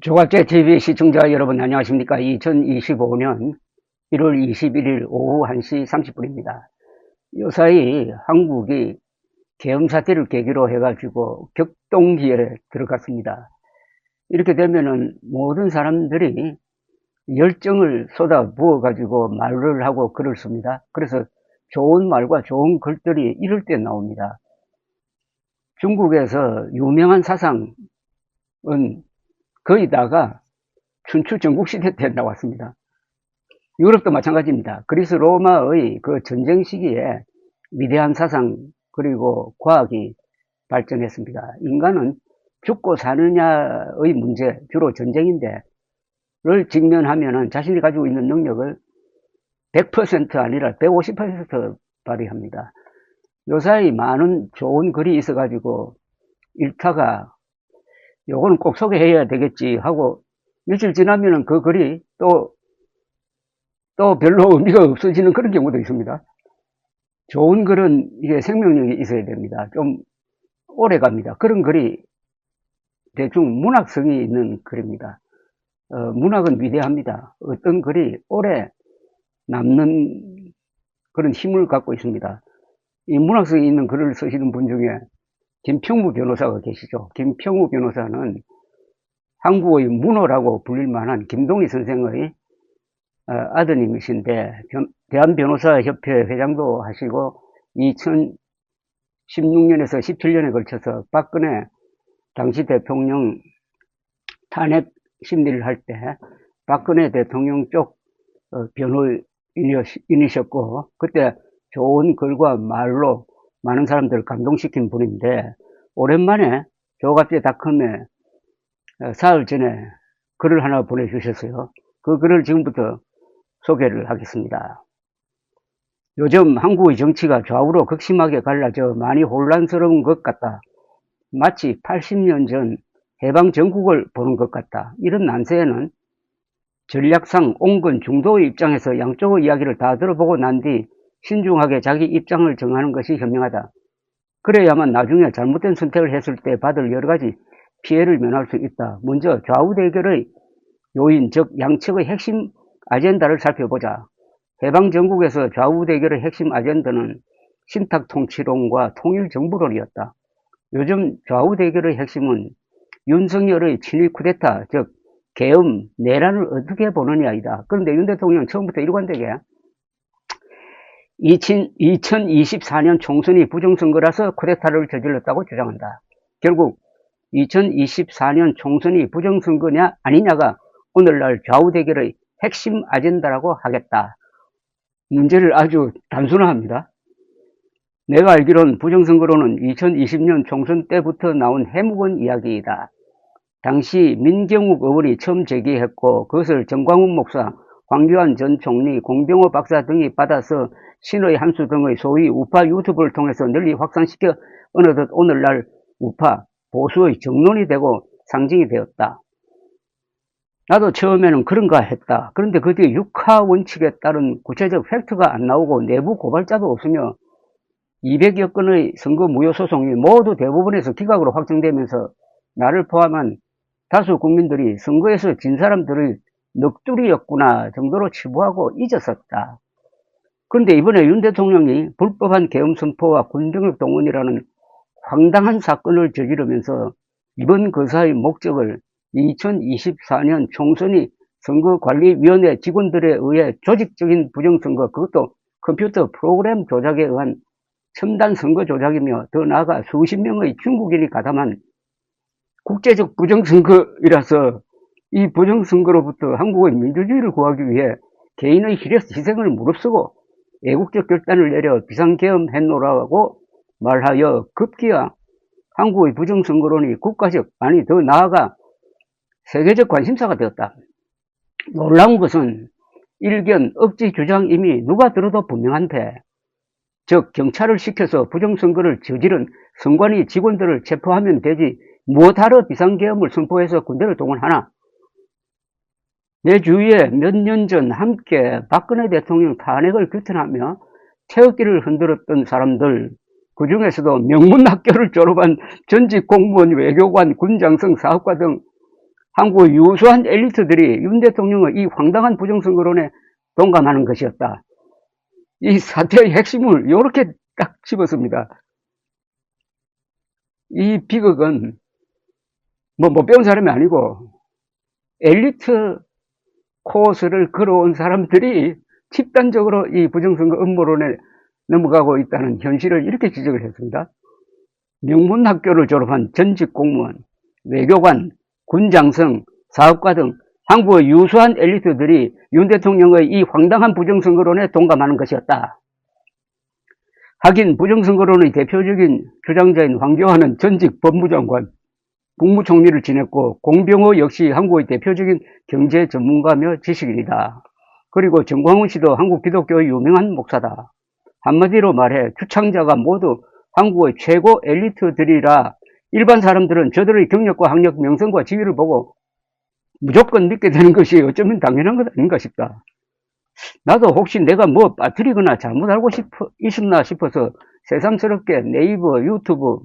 조갑제 TV 시청자 여러분 안녕하십니까. 2025년 1월 21일 오후 1시 30분입니다. 요사이 한국이 계엄 사태를 계기로 해가지고 격동기열에 들어갔습니다. 이렇게 되면은 모든 사람들이 열정을 쏟아 부어가지고 말을 하고 글을 씁니다. 그래서 좋은 말과 좋은 글들이 이럴 때 나옵니다. 중국에서 유명한 사상은 거의 다가 춘추 전국시대 때 나왔습니다. 유럽도 마찬가지입니다. 그리스 로마의 그 전쟁 시기에 위대한 사상 그리고 과학이 발전했습니다. 인간은 죽고 사느냐의 문제, 주로 전쟁인데, 를 직면하면은 자신이 가지고 있는 능력을 100% 아니라 150% 발휘합니다. 요사이 많은 좋은 글이 있어가지고 읽다가 요거는 꼭 소개해야 되겠지 하고 며칠 지나면은 그 글이 또 별로 의미가 없어지는 그런 경우도 있습니다. 좋은 글은 이게 생명력이 있어야 됩니다. 좀 오래 갑니다. 그런 글이 대충 문학성이 있는 글입니다. 문학은 위대합니다. 어떤 글이 오래 남는 그런 힘을 갖고 있습니다. 이 문학성이 있는 글을 쓰시는 분 중에 김평무 변호사가 계시죠. 김평무 변호사는 한국의 문호라고 불릴 만한 김동희 선생의 아드님이신데 대한변호사협회 회장도 하시고 2016년에서 17년에 걸쳐서 박근혜 당시 대통령 탄핵 심리를 할 때 박근혜 대통령 쪽 변호인이셨고 그때 좋은 글과 말로 많은 사람들을 감동시킨 분인데 오랜만에 조갑제닷컴에 사흘 전에 글을 하나 보내주셨어요. 그 글을 지금부터 소개를 하겠습니다. 요즘 한국의 정치가 좌우로 극심하게 갈라져 많이 혼란스러운 것 같다. 마치 80년 전 해방 전국을 보는 것 같다. 이런 난세에는 전략상 온건 중도의 입장에서 양쪽의 이야기를 다 들어보고 난 뒤 신중하게 자기 입장을 정하는 것이 현명하다. 그래야만 나중에 잘못된 선택을 했을 때 받을 여러 가지 피해를 면할 수 있다. 먼저 좌우 대결의 요인, 즉 양측의 핵심 아젠다를 살펴보자. 해방 전국에서 좌우 대결의 핵심 아젠다는 신탁 통치론과 통일 정부론이었다. 요즘 좌우 대결의 핵심은 윤석열의 친위 쿠데타, 즉 계엄, 내란을 어떻게 보느냐이다. 그런데 윤 대통령 처음부터 일관되게 2024년 총선이 부정선거라서 쿠데타를 저질렀다고 주장한다. 결국 2024년 총선이 부정선거냐 아니냐가 오늘날 좌우 대결의 핵심 아젠다라고 하겠다. 문제를 아주 단순화합니다. 내가 알기론 부정선거로는 2020년 총선 때부터 나온 해묵은 이야기이다. 당시 민경욱 의원이 처음 제기했고 그것을 정광훈 목사, 황교안 전 총리, 공병호 박사 등이 받아서 신의 한수 등의 소위 우파 유튜브를 통해서 널리 확산시켜 어느덧 오늘날 우파, 보수의 정론이 되고 상징이 되었다. 나도 처음에는 그런가 했다. 그런데 그 뒤에 육하 원칙에 따른 구체적 팩트가 안 나오고 내부 고발자도 없으며 200여 건의 선거 무효 소송이 모두 대법원에서 기각으로 확정되면서 나를 포함한 다수 국민들이 선거에서 진 사람들의 넋두리였구나 정도로 치부하고 잊었었다. 그런데 이번에 윤 대통령이 불법한 계엄 선포와 군병력 동원이라는 황당한 사건을 저지르면서 이번 거사의 목적을 2024년 총선이 선거관리위원회 직원들에 의해 조직적인 부정선거, 그것도 컴퓨터 프로그램 조작에 의한 첨단 선거 조작이며 더 나아가 수십 명의 중국인이 가담한 국제적 부정선거이라서 이 부정선거로부터 한국의 민주주의를 구하기 위해 개인의 희생을 무릅쓰고 애국적 결단을 내려 비상계엄 했노라고 말하여 급기야 한국의 부정선거론이 국가적, 아니 더 나아가 세계적 관심사가 되었다. 놀라운 것은 일견 억지 주장임이 누가 들어도 분명한데, 즉 경찰을 시켜서 부정선거를 저지른 선관위 직원들을 체포하면 되지 무엇하러 비상계엄을 선포해서 군대를 동원하나. 내 주위에 몇 년 전 함께 박근혜 대통령 탄핵을 규탄하며 태극기를 흔들었던 사람들, 그 중에서도 명문학교를 졸업한 전직 공무원, 외교관, 군장성, 사업가 등 한국의 유수한 엘리트들이 윤 대통령의 이 황당한 부정선거론에 동감하는 것이었다. 이 사태의 핵심을 이렇게 딱 집었습니다. 이 비극은 못 배운 사람이 아니고 엘리트 코스를 걸어온 사람들이 집단적으로 이 부정선거 음모론에 넘어가고 있다는 현실을 이렇게 지적을 했습니다. 명문학교를 졸업한 전직 공무원, 외교관, 군장성, 사업가 등 한국의 유수한 엘리트들이 윤 대통령의 이 황당한 부정선거론에 동감하는 것이었다. 하긴 부정선거론의 대표적인 주장자인 황교안은 전직 법무장관, 국무총리를 지냈고 공병호 역시 한국의 대표적인 경제 전문가며 지식인이다. 그리고 정광훈 씨도 한국 기독교의 유명한 목사다. 한마디로 말해 주창자가 모두 한국의 최고 엘리트들이라 일반 사람들은 저들의 경력과 학력, 명성과 지위를 보고 무조건 믿게 되는 것이 어쩌면 당연한 것 아닌가 싶다. 나도 혹시 내가 뭐 빠뜨리거나 잘못 알고 있었나 싶어서 새삼스럽게 네이버, 유튜브,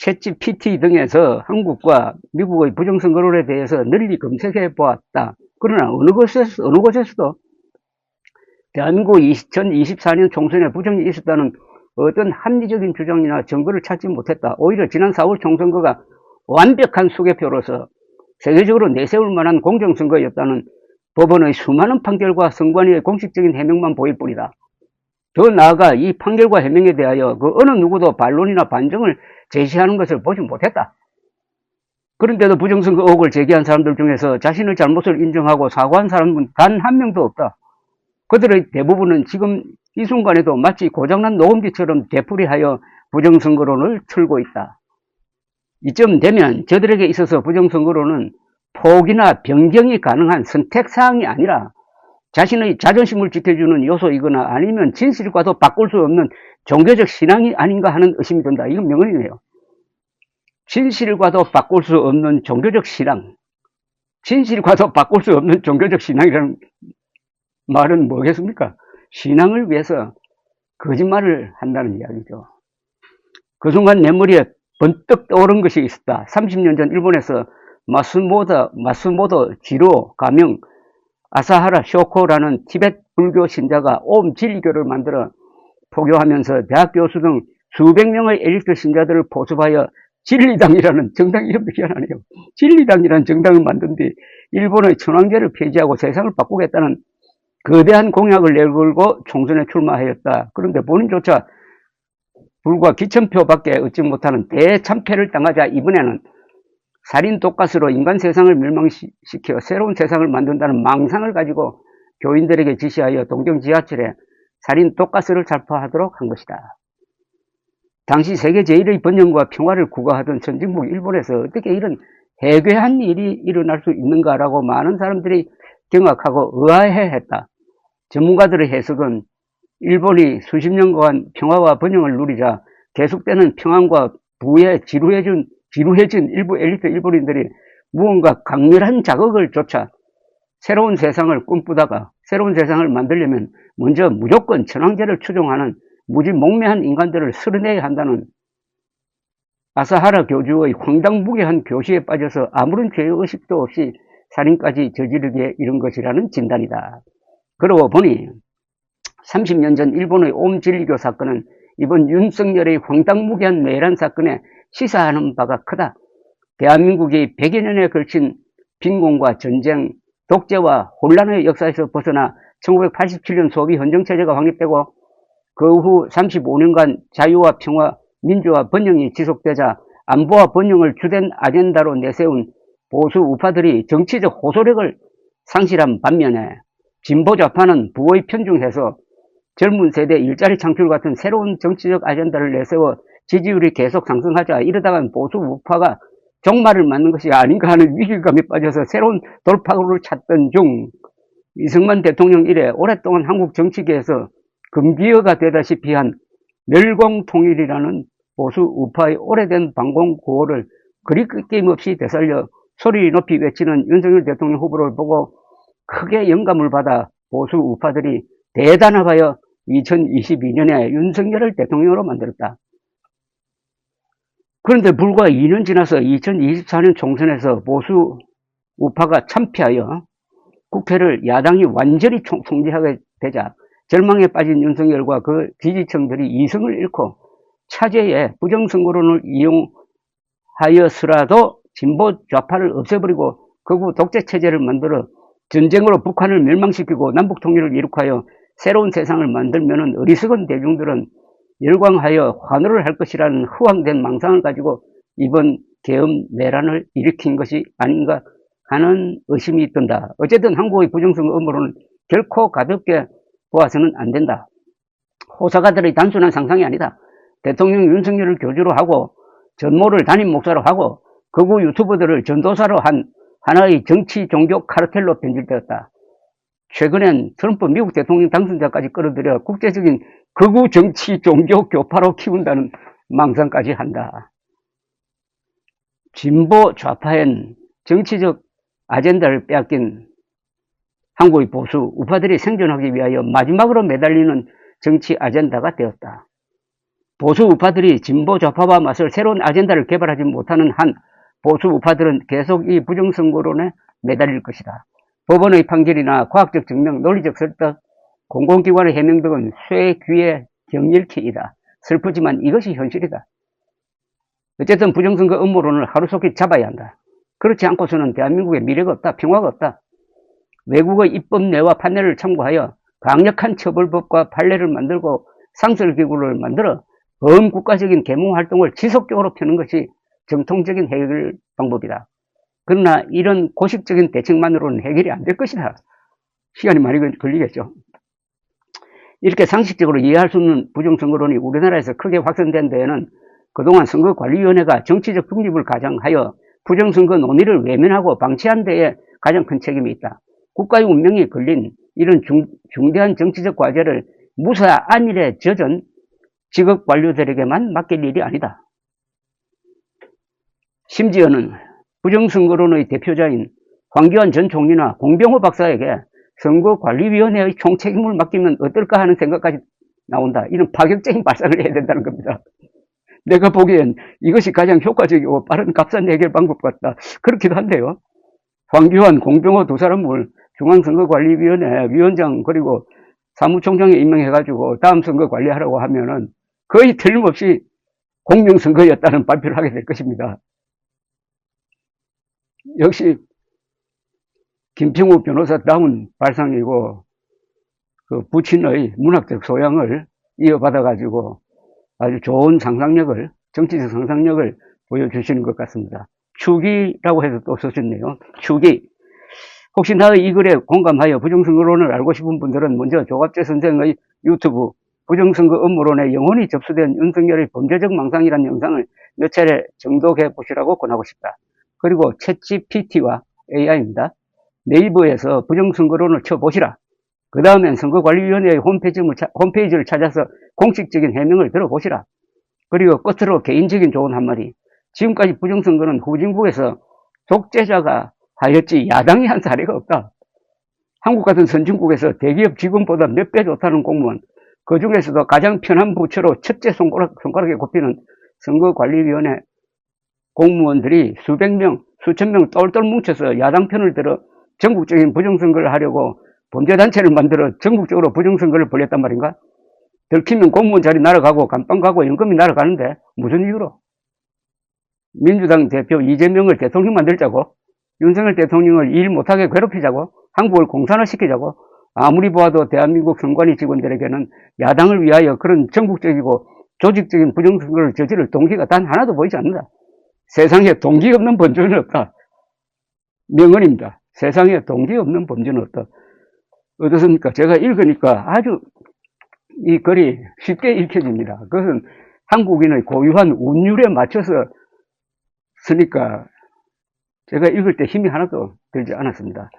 챗GPT 등에서 한국과 미국의 부정선거론에 대해서 널리 검색해 보았다. 그러나 어느 곳에서도 대한민국 2024년 총선에 부정이 있었다는 어떤 합리적인 주장이나 증거를 찾지 못했다. 오히려 지난 4월 총선거가 완벽한 수개표로서 세계적으로 내세울 만한 공정선거였다는 법원의 수많은 판결과 선관위의 공식적인 해명만 보일 뿐이다. 더 나아가 이 판결과 해명에 대하여 그 어느 누구도 반론이나 반증을 제시하는 것을 보지 못했다. 그런데도 부정선거 의혹을 제기한 사람들 중에서 자신의 잘못을 인정하고 사과한 사람은 단 한 명도 없다. 그들의 대부분은 지금 이 순간에도 마치 고장난 녹음기처럼 되풀이하여 부정선거론을 틀고 있다. 이쯤 되면 저들에게 있어서 부정선거론은 포기나 변경이 가능한 선택사항이 아니라 자신의 자존심을 지켜주는 요소이거나 아니면 진실과도 바꿀 수 없는 종교적 신앙이 아닌가 하는 의심이 든다. 이건 명언이네요. 진실과도 바꿀 수 없는 종교적 신앙. 진실과도 바꿀 수 없는 종교적 신앙이라는 말은 뭐겠습니까? 신앙을 위해서 거짓말을 한다는 이야기죠. 그 순간 내 머리에 번뜩 떠오른 것이 있었다. 30년 전 일본에서 마스모토 지로 가명 아사하라 쇼코라는 티베트 불교 신자가 옴 진리교를 만들어 포교하면서 대학 교수 등 수백 명의 엘리트 신자들을 포섭하여 진리당이라는 정당 이름도 희한하네요. 진리당이라는 정당을 만든 뒤 일본의 천황제를 폐지하고 세상을 바꾸겠다는 거대한 공약을 내걸고 총선에 출마하였다. 그런데 본인조차 불과 기천표밖에 얻지 못하는 대참패를 당하자 이번에는 살인 독가스로 인간 세상을 멸망시켜 새로운 세상을 만든다는 망상을 가지고 교인들에게 지시하여 동경 지하철에 살인 독가스를 살포하도록 한 것이다. 당시 세계 제1의 번영과 평화를 구가하던 선진국 일본에서 어떻게 이런 해괴한 일이 일어날 수 있는가라고 많은 사람들이 경악하고 의아해했다. 전문가들의 해석은 일본이 수십 년간 평화와 번영을 누리자 계속되는 평안과 부에 지루해진 일부 엘리트 일본인들이 무언가 강렬한 자극을 쫓아 새로운 세상을 꿈꾸다가 새로운 세상을 만들려면 먼저 무조건 천황제를 추종하는 무지몽매한 인간들을 쓸어내야 한다는 아사하라 교주의 황당무계한 교시에 빠져서 아무런 죄의식도 없이 살인까지 저지르게 이른 것이라는 진단이다. 그러고 보니 30년 전 일본의 옴진리교 사건은 이번 윤석열의 황당무계한 내란 사건에 시사하는 바가 크다. 대한민국이 100여 년에 걸친 빈곤과 전쟁, 독재와 혼란의 역사에서 벗어나 1987년 소비 헌정체제가 확립되고 그 후 35년간 자유와 평화, 민주화, 번영이 지속되자 안보와 번영을 주된 아젠다로 내세운 보수 우파들이 정치적 호소력을 상실한 반면에 진보 좌파는 부의 편중해서 젊은 세대 일자리 창출 같은 새로운 정치적 아젠다를 내세워 지지율이 계속 상승하자 이러다간 보수 우파가 종말을 맞는 것이 아닌가 하는 위기감에 빠져서 새로운 돌파구를 찾던 중 이승만 대통령 이래 오랫동안 한국 정치계에서 금기어가 되다시피 한 멸공통일이라는 보수 우파의 오래된 방공구호를 그리 끄김없이 되살려 소리 높이 외치는 윤석열 대통령 후보를 보고 크게 영감을 받아 보수 우파들이 대단하여 2022년에 윤석열을 대통령으로 만들었다. 그런데 불과 2년 지나서 2024년 총선에서 보수 우파가 참패하여 국회를 야당이 완전히 통제하게 되자 절망에 빠진 윤석열과 그 지지층들이 이성을 잃고 차제에 부정선거론을 이용하여서라도 진보 좌파를 없애버리고 극우 독재체제를 만들어 전쟁으로 북한을 멸망시키고 남북통일을 이룩하여 새로운 세상을 만들면 어리석은 대중들은 열광하여 환호를 할 것이라는 허황된 망상을 가지고 이번 계엄 내란을 일으킨 것이 아닌가 하는 의심이 든다. 어쨌든 한국의 부정선거 음모론은 결코 가볍게 보아서는 안 된다. 호사가들의 단순한 상상이 아니다. 대통령 윤석열을 교주로 하고 전모를 담임 목사로 하고 극우 유튜버들을 전도사로 한 하나의 정치 종교 카르텔로 변질되었다. 최근엔 트럼프 미국 대통령 당선자까지 끌어들여 국제적인 극우 정치 종교 교파로 키운다는 망상까지 한다. 진보 좌파엔 정치적 아젠다를 빼앗긴 한국의 보수 우파들이 생존하기 위하여 마지막으로 매달리는 정치 아젠다가 되었다. 보수 우파들이 진보 좌파와 맞설 새로운 아젠다를 개발하지 못하는 한 보수 우파들은 계속 이 부정선거론에 매달릴 것이다. 법원의 판결이나 과학적 증명, 논리적 설득, 공공기관의 해명 등은 쇠 귀의 경일키이다. 슬프지만 이것이 현실이다. 어쨌든 부정선거 음모론을 하루속히 잡아야 한다. 그렇지 않고서는 대한민국에 미래가 없다. 평화가 없다. 외국의 입법례와 판례를 참고하여 강력한 처벌법과 판례를 만들고 상설기구를 만들어 범국가적인 계몽활동을 지속적으로 펴는 것이 정통적인 해결 방법이다. 그러나 이런 고식적인 대책만으로는 해결이 안 될 것이다. 시간이 많이 걸리겠죠. 이렇게 상식적으로 이해할 수 없는 부정선거론이 우리나라에서 크게 확산된 데에는 그동안 선거관리위원회가 정치적 중립을 가장하여 부정선거 논의를 외면하고 방치한 데에 가장 큰 책임이 있다. 국가의 운명이 걸린 이런 중대한 정치적 과제를 무사 안일에 젖은 직업 관료들에게만 맡길 일이 아니다. 심지어는 부정선거론의 대표자인 황교안 전 총리나 공병호 박사에게 선거관리위원회의 총책임을 맡기면 어떨까 하는 생각까지 나온다. 이런 파격적인 발상을 해야 된다는 겁니다. 내가 보기엔 이것이 가장 효과적이고 빠른 값싼 해결 방법 같다. 그렇기도 한데요. 황교안, 공병호 두 사람을 중앙선거관리위원회 위원장 그리고 사무총장에 임명해가지고 다음 선거 관리하라고 하면은 거의 틀림없이 공명선거였다는 발표를 하게 될 것입니다. 역시 김평우 변호사다운 발상이고 그 부친의 문학적 소양을 이어받아가지고 아주 좋은 상상력을, 정치적 상상력을 보여주시는 것 같습니다. 추기라고 해서 또 쓰셨네요. 추기. 혹시 나의 이 글에 공감하여 부정선거론을 알고 싶은 분들은 먼저 조갑재 선생의 유튜브 부정선거 음모론에 영원히 접수된 윤석열의 범죄적 망상이라는 영상을 몇 차례 정독해 보시라고 권하고 싶다. 그리고 챗GPT와 AI입니다. 네이버에서 부정선거론을 쳐보시라. 그 다음엔 선거관리위원회의 홈페이지를 찾아서 공식적인 해명을 들어보시라. 그리고 끝으로 개인적인 조언 한마디. 지금까지 부정선거는 후진국에서 독재자가 하였지 야당이 한 사례가 없다. 한국 같은 선진국에서 대기업 직원보다 몇 배 좋다는 공무원, 그 중에서도 가장 편한 부처로 첫째 손가락에 꼽히는 선거관리위원회 공무원들이 수백 명, 수천 명 똘똘 뭉쳐서 야당 편을 들어 전국적인 부정선거를 하려고 범죄단체를 만들어 전국적으로 부정선거를 벌였단 말인가? 들키면 공무원 자리 날아가고 감방 가고 연금이 날아가는데 무슨 이유로? 민주당 대표 이재명을 대통령 만들자고? 윤석열 대통령을 일 못하게 괴롭히자고? 한국을 공산화시키자고? 아무리 보아도 대한민국 선관위 직원들에게는 야당을 위하여 그런 전국적이고 조직적인 부정선거를 저지를 동기가 단 하나도 보이지 않는다. 세상에 동기 없는 범죄는 없다. 명언입니다. 세상에 동기 없는 범죄는 없다. 어떻습니까? 제가 읽으니까 아주 이 글이 쉽게 읽혀집니다. 그것은 한국인의 고유한 운율에 맞춰서 쓰니까 제가 읽을 때 힘이 하나도 들지 않았습니다.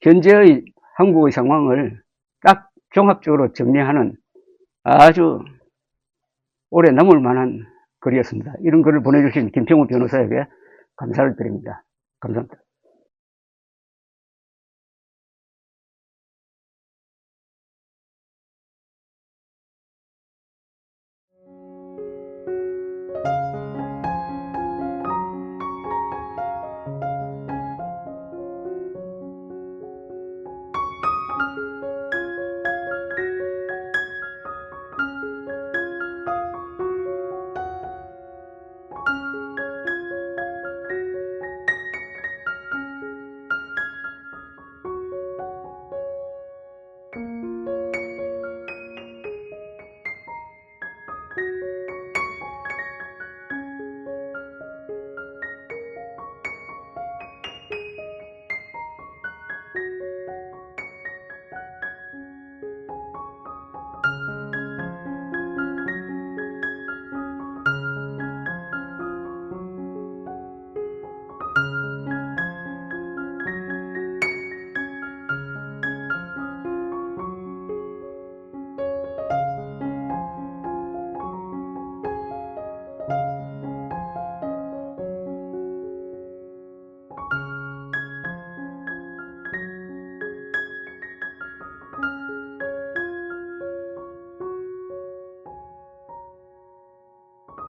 현재의 한국의 상황을 딱 종합적으로 정리하는 아주 오래 남을 만한 글이었습니다. 이런 글을 보내주신 김평우 변호사에게 감사를 드립니다. 감사합니다.